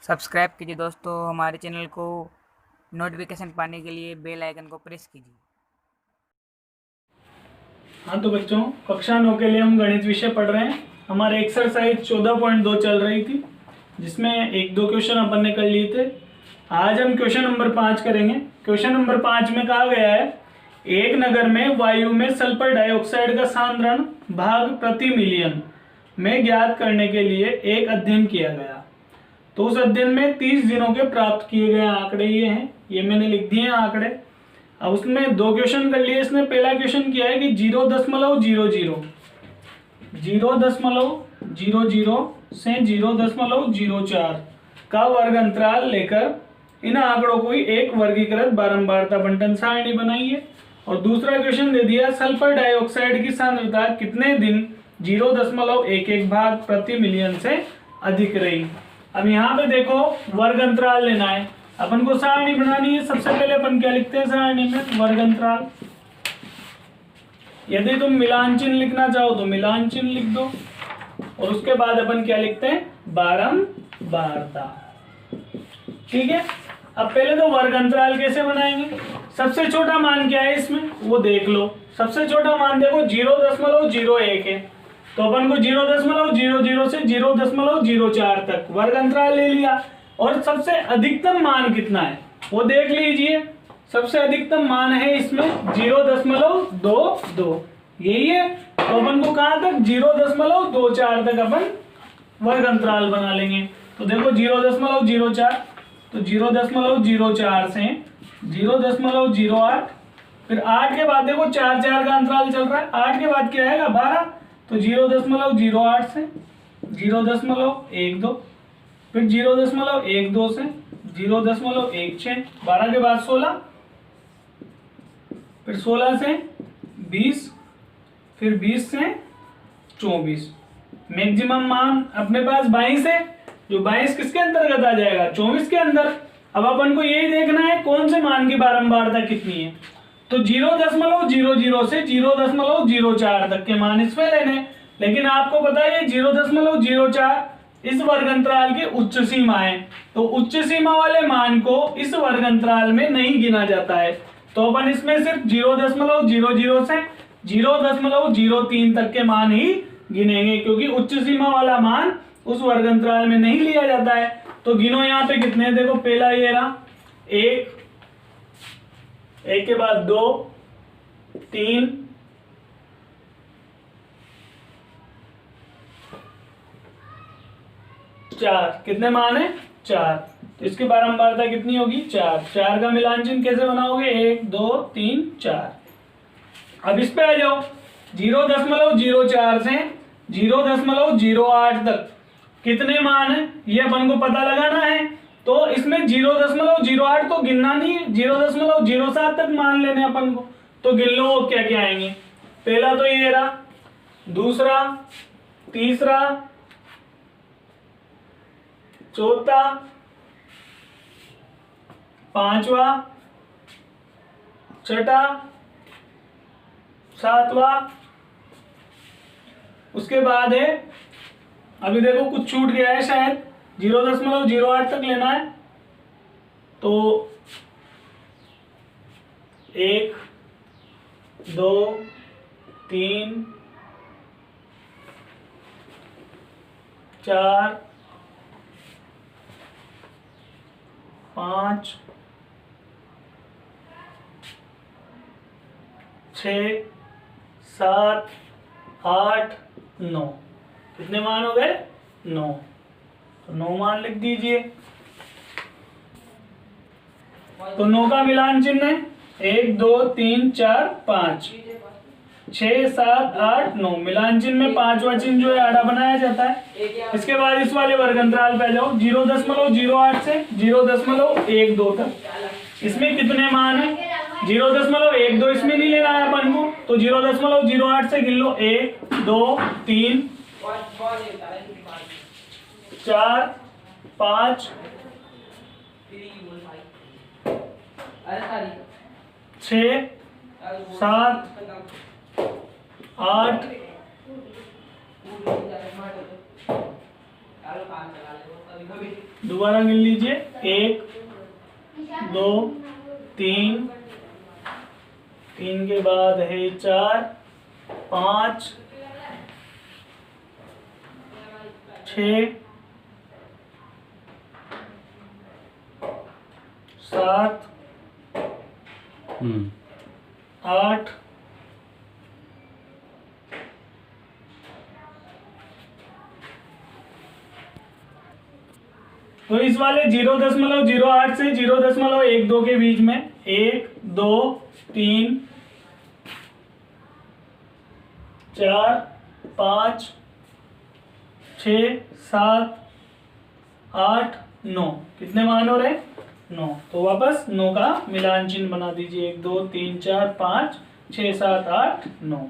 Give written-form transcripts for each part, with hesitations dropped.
Subscribe कीजिए दोस्तों हमारे चैनल को। नोटिफिकेशन पाने के लिए बेल आइकन को प्रेस कीजिए। हाँ तो बच्चों, कक्षा 9 के लिए हम गणित विषय पढ़ रहे हैं। हमारे एक्सरसाइज 14.2 चल रही थी, जिसमें एक दो क्वेश्चन अपन ने कर लिए थे। आज हम क्वेश्चन नंबर 5 करेंगे। क्वेश्चन नंबर 5 में कहा गया है, एक नगर में वायु में सल्फर डाइऑक्साइड का सांद्रण भाग प्रति मिलियन में ज्ञात करने के लिए एक अध्ययन किया गया। तो उस अध्ययन में 30 दिनों के प्राप्त किए गए आंकड़े ये हैं, ये मैंने लिख दिए हैं आंकड़े। अब उसमें दो क्वेश्चन कर लिए। इसने पहला क्वेश्चन किया है कि 0.00 से 0.04 का वर्ग अंतराल लेकर इन आंकड़ों को एक वर्गीकृत बारंबारता बंटन सारणी बनाइए। और दूसरा क्वेश्चन दे दिया, सल्फर डाइऑक्साइड की सांद्रता कितने दिन 0.11 भाग प्रति मिलियन से अधिक रही। अब यहाँ पे देखो, वर्ग अंतराल लेना है, अपन को सारणी बनानी है। सबसे पहले अपन क्या लिखते हैं सारणी में, वर्ग अंतराल। यदि तुम मिलान चिन्ह लिखना चाहो तो मिलान चिन्ह लिख दो, और उसके बाद अपन क्या लिखते हैं, बारंबारता। ठीक है। अब पहले तो वर्ग अंतराल कैसे बनाएंगे, सबसे छोटा मान क्या है इसमें वो देख लो। सबसे छोटा मान देखो 0.01 है, तो अपन को 0.00 से 0.04 तक वर्ग अंतराल ले लिया। और सबसे अधिकतम मान कितना है वो देख लीजिए। सबसे अधिकतम मान है इसमें 0.22, यही है। तो अपन को कहां तक, 0.24 तक अपन वर्ग अंतराल बना लेंगे। तो देखो 0.04, तो 0.04 से 0.08, फिर 8 के बाद देखो 4 का अंतराल चल रहा है, 8 के बाद क्या आएगा 12, तो 0.08 से 0.12, फिर 0.12 से 0.16, 12 के बाद 16, फिर 16 से 20, फिर 20 से 24। मैक्सिमम मान अपने पास 22 है, जो 22 किसके अंतर्गत आ जाएगा, 24 के अंदर। अब अपन को यही देखना है कौन से मान की बारंबारता कितनी है। तो 0.00 से 0.04 तक के मान इसमें लेने। लेकिन आपको पता है 0.04 इस वर्ग अंतराल की उच्च सीमा है, तो उच्च सीमा वाले मान को इस वर्ग अंतराल में नहीं गिना जाता है। तो अपन इसमें सिर्फ 0.00 से 0.03 तक के मान ही गिनेंगे, क्योंकि उच्च सीमा वाला मान उस वर्ग अंतराल में नहीं लिया जाता है। तो गिनो यहाँ पे कितने, देखो पहला ये रहा 1, 1 के बाद 2, 3, 4, कितने मान है 4। तो इसकी बारंबारता कितनी होगी 4। 4 का मिलान चिन्ह कैसे बनाओगे, 1 2 3 4। अब इस पे आ जाओ, 0.04 से 0.08 तक कितने मान है ये अपन को पता लगाना है। तो इसमें 0.08 तो गिनना नहीं है, 0.07 तक मान लेने अपन को। तो गिन लो वो क्या क्या आएंगे। पहला तो ये रहा, दूसरा, तीसरा, चौथा, पांचवा, छठा, सातवां। उसके बाद है, अभी देखो कुछ छूट गया है शायद, 0.08 तक लेना है। तो 1 2 3 4 5 6 7 8 9, कितने मान हो गए 9। तो 9 मान लिख दीजिए। तो 9 का मिलान चिन्ह है 1 2 3 4 5 6 7 8 9। मिलान चिन्ह में 5वां चिन्ह जो है आड़ा बनाया जाता है। इसके बाद इस वाले वर्ग अंतराल पे जाओ, 0.08 से 0.12 तक। इसमें कितने मान है, 0.12 इसमें नहीं लेना है अपन को, तो 0.08 से गिन लो 1 2 3 4 5 6 7 8 दोबारा गिन लीजिए, 1 2 3, 3 के बाद है 4 5 6 7 8 तो इस वाले 0.08 से 0.12 के बीच में 1 2 3 4 5 6 7 8 9, कितने मान हो रहे? 9। तो वापस 9 का मिलान चिन्ह बना दीजिए, 1 2 3 4 5 6 7 8 9।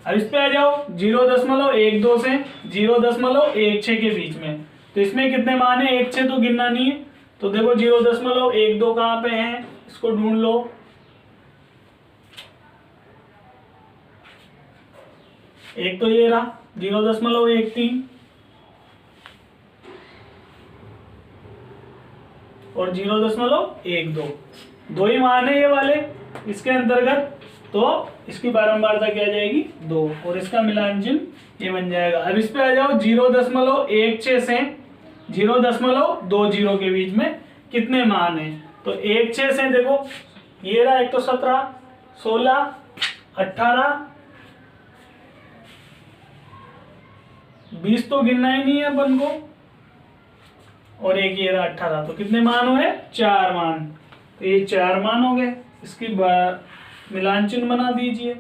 अब इस पे आ जाओ, 0.12 से 0.16 के बीच में, तो इसमें कितने मान है? 1 6 तो गिनना नहीं है, तो देखो 0.12 कहाँ पे है, इसको ढूंढ लो। एक तो ये रहा 0.13 और 0.12, दो ही मान है ये वाले इसके अंतर्गत, तो इसकी बारंबारता क्या आ जाएगी? 2, और इसका मिलान चिन्ह ये बन जाएगा। अब इस पे आ जाओ, 0.16 से 0.20 के बीच में कितने मान है? तो 1 6 से देखो ये रहा, एक तो 17 16 18 20 तो गिनना ही नहीं है अपन को, और एक ये रहा 18, तो कितने मान हुए? 4 मान। तो ये 4 मान हो गए, इसकी मिलान चिन्ह बना दीजिए।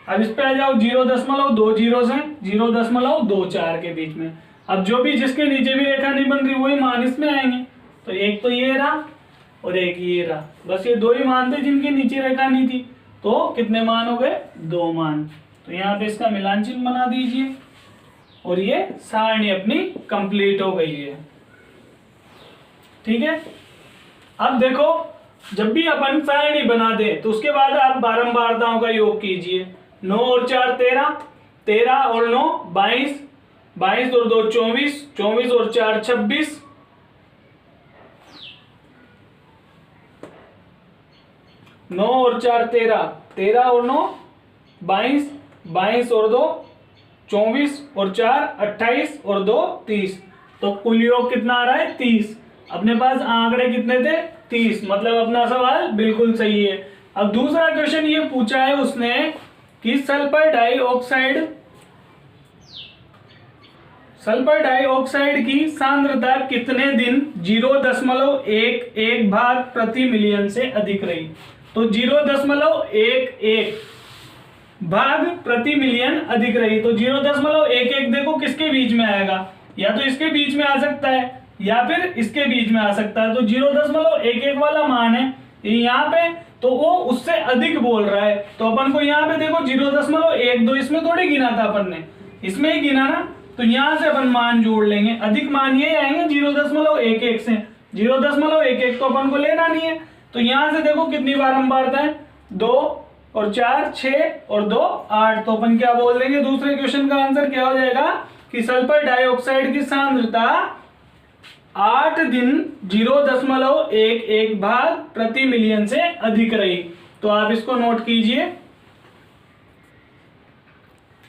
अब इस पे आ जाओ, 0.20 से 0.24 के बीच में, अब जो भी जिसके नीचे भी रेखा नहीं बन रही वही मान इसमें आएंगे। तो एक तो ये रहा और एक ये रहा, बस ये 2 ही मान थे जिनके नीचे रेखा नहीं थी, तो कितने मान हो गए? 2 मान। तो यहाँ पे इसका मिलान चिन्ह बना दीजिए, और ये सारणी अपनी कंप्लीट हो गई है। ठीक है, अब देखो जब भी अपन सारणी बना दे तो उसके बाद आप बारंबारताओं का योग कीजिए। 9 और 4 13, 13 और 9 22, 22 और 2 24, 24 और 4 26, 9 और 4 13, 13 और 9 22, 22 और 2 24 और 4 28 और 2 30, तो कुल योग कितना आ रहा है? 30। अपने पास आंकड़े कितने थे? 30, मतलब अपना सवाल बिल्कुल सही है। अब दूसरा क्वेश्चन ये पूछा है उसने कि सल्फर डाइऑक्साइड की सांद्रता कितने दिन 0.11 भाग प्रति मिलियन से अधिक रही? तो 0.11 भाग प्रति मिलियन अधिक रही, तो 0.11 देखो किसके बीच में आएगा, या तो इसके बीच में आ सकता है या फिर इसके बीच में आ सकता है। तो 0.11 वाला मान है यहाँ पे, तो वो उससे अधिक बोल रहा है, तो अपन को यहाँ पे देखो 0.12 इसमें थोड़ी गिना था अपन ने, इसमें ही गिना ना, तो यहाँ से अपन मान जोड़ लेंगे, अधिक मान ये आएंगे 0.11 से, 0.11 तो अपन को लेना नहीं है। तो यहाँ से देखो कितनी बारंबारता है, 2 और 4 6 और 2 8, तो अपन क्या बोल देंगे? दूसरे क्वेश्चन का आंसर क्या हो जाएगा कि सल्फर डाइऑक्साइड की सांद्रता 8 दिन 0.11 भाग प्रति मिलियन से अधिक रही। तो आप इसको नोट कीजिए।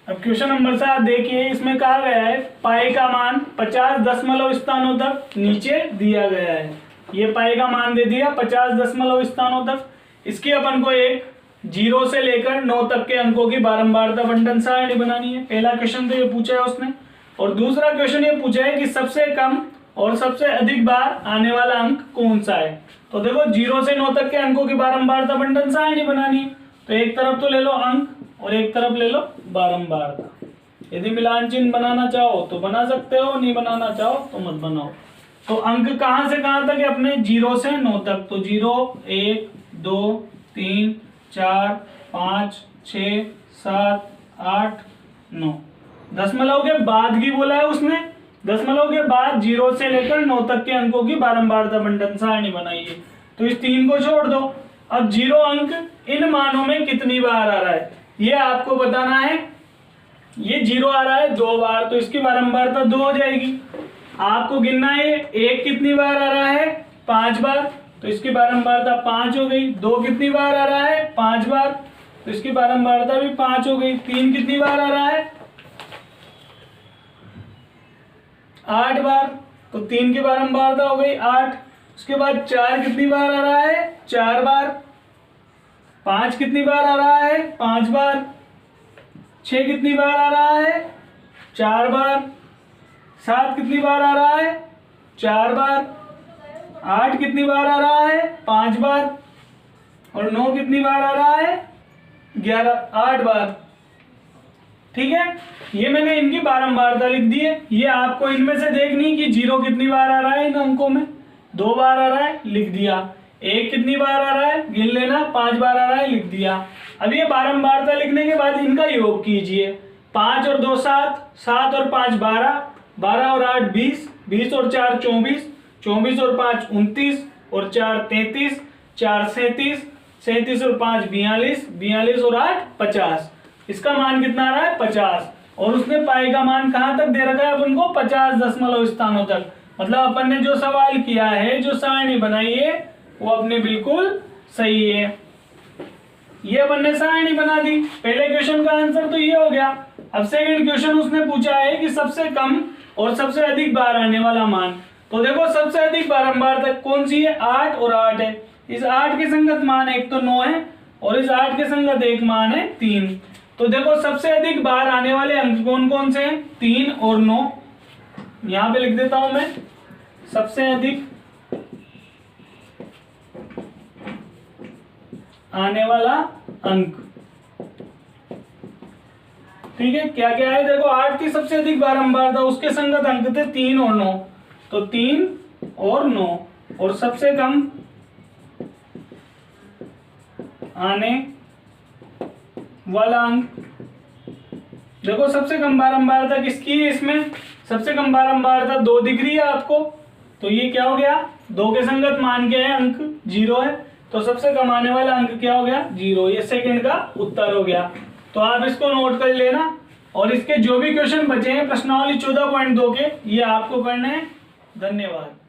अब क्वेश्चन नंबर 7 देखिए, इसमें कहा गया है पाई का मान 50 दशमलव स्थानों तक नीचे दिया गया है। ये पाई का मान दे दिया 50 दशमलव स्थानों तक। इसकी अपन को एक 0 से लेकर 9 तक के अंकों की बारंबारता बंटन सारणी बनानी है। पहला क्वेश्चन तो ये पूछा है उसने, और दूसरा क्वेश्चन ये पूछा है कि सबसे कम और सबसे अधिक बार आने वाला अंक कौन सा है। तो देखो 0 से 9 तक के अंकों की बारंबारता बंटन सारणी बनानी है, तो एक तरफ तो ले लो अंक और एक तरफ ले लो बारंबारता। यदि मिलान चिन्ह बनाना चाहो तो बना सकते हो, नहीं बनाना चाहो तो मत बनाओ। तो अंक कहां से कहां तक है अपने? 0 से 9 तक, तो 0 1 2 3 4 5 6 7 8 9। दशमलव के बाद की बोला है उसने, दशमलव के बाद 0 से लेकर 9 तक के अंकों की बारंबारता बंटन सारणी बनाइए। तो इस 3 को छोड़ दो। अब 0 अंक इन मानों में कितनी बार आ रहा है ये आपको बताना है। ये 0 आ रहा है 2 बार, तो इसकी बारंबारता 2 हो जाएगी। आपको गिनना है एक कितनी बार आ रहा है, 5 बार, तो इसकी बारंबारता 5 हो गई। 2 कितनी बार आ रहा है, 5 बार, तो इसकी बारंबारता भी 5 हो गई। 3 कितनी बार आ रहा है, 8 बार, तो 3 की बारंबारता हो गई 8। उसके बाद 4 कितनी बार आ रहा है, 4 बार। 5 कितनी बार आ रहा है, 5 बार। 6 कितनी बार आ रहा है, 4 बार। 7 कितनी बार आ रहा है, 4 बार। 8 कितनी बार आ रहा है, 5 बार। और 9 कितनी बार आ रहा है, 8 बार। ठीक है, ये मैंने इनकी बारंबारता लिख दी है। ये आपको इनमें से देखनी कि 0 कितनी बार आ रहा है इन अंकों में, 2 बार आ रहा है, लिख दिया। 1 कितनी बार आ रहा है, गिन लेना, 5 बार आ रहा है, लिख दिया। अब ये बारंबारता लिखने के बाद इनका योग कीजिए। 5 और 2 7, 7 और 5 12, 12 और 8 20, 20 और 4 24, 24 और 5 29, और 4 33, 4 37, 37 और 5 42, 42 और 8 50। इसका मान कितना आ रहा है, 50। और उसने पाई का मान कहाँ तक दे रखा है अपन को, 50 दशमलव स्थानों तक। मतलब अपन ने जो सवाल किया है, जो सारणी बनाई है, वो अपने बिल्कुल सही है। ये अपन ने सारणी बना दी। पहले क्वेश्चन का आंसर तो ये हो गया। अब सेकंड क्वेश्चन उसने पूछा है कि सबसे कम और सबसे अधिक बार आने वाला मान। तो देखो सबसे अधिक बारंबारता कौन सी है, 8 और 8 है। इस 8 के संगत मान एक तो 9 है, और इस 8 के संगत एक मान है 3। तो देखो सबसे अधिक बार आने वाले अंक कौन कौन से हैं, 3 और 9। यहां पे लिख देता हूं मैं, सबसे अधिक आने वाला अंक। ठीक है, क्या क्या है, देखो 8 की सबसे अधिक बारंबारता, उसके संगत अंक थे 3 और 9, तो 3 और 9। और सबसे कम आने वाला अंक, देखो सबसे कम बारंबारता किसकी है इसमें, सबसे कम बारंबारता 2 दिख रही है आपको, तो ये क्या हो गया, 2 के संगत मान क्या है, अंक 0 है, तो सबसे कम आने वाला अंक क्या हो गया, 0। ये सेकंड का उत्तर हो गया। तो आप इसको नोट कर लेना, और इसके जो भी क्वेश्चन बचे हैं प्रश्नावली 14.2 के, ये आपको करने हैं। धन्यवाद।